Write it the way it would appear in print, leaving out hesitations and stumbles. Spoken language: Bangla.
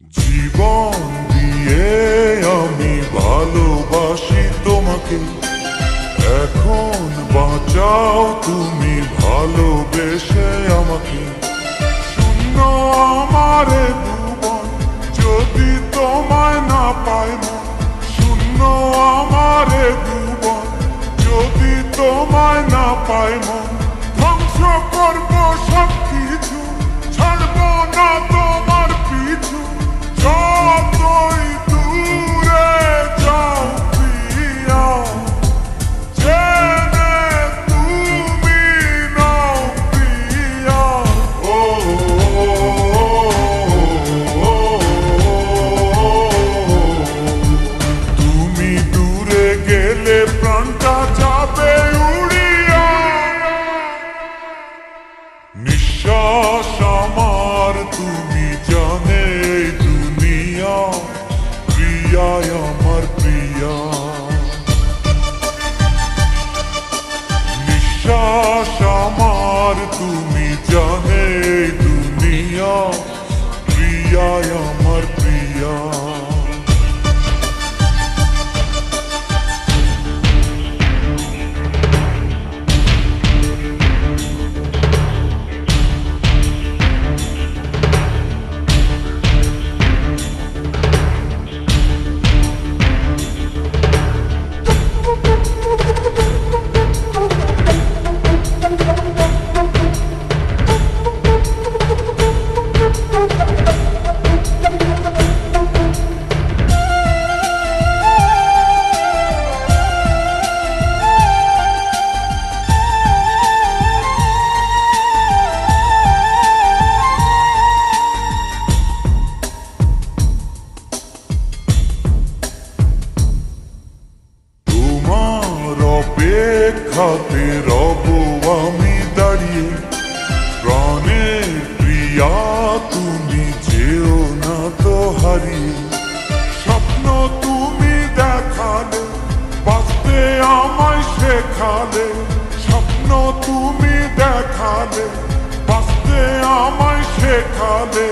জীবন দিয়ে আমি ভালোবাসি তোমাকে, এখন বাঁচাও তুমি ভালোবেসে আমাকে। শূন্য আমারে ভুবন যদি তোমায় না পাই মন, শূন্য আমারে ভুবন যদি তোমায় না পাই মন। ধ্বংস করবো সব কিছু, ছাড়বো না তোমার পিছু, যতই দূরে যাও প্রিয়া, জেনে তুমি নাও প্রিয়া। ও তুমি দূরে গেলে প্রাণটা যাবে উড়িয়া, নিঃশ্বাস আমার তুমি জানে দুনিয়া, প্রিয়া আমার প্রিয়া। নিঃশ্বাস আমার তুমি জানে দুনিয়া, প্রিয়া আমার প্রিয়া। অপেক্ষাতে রব আমি দাঁড়িয়ে, প্রাণের প্রিয়া তুমি যেও না তো হারিয়ে। স্বপ্ন তুমি দেখালে, বাঁচতে আমায় শেখালে, স্বপ্ন তুমি দেখালে, বাঁচতে আমায় শেখালে।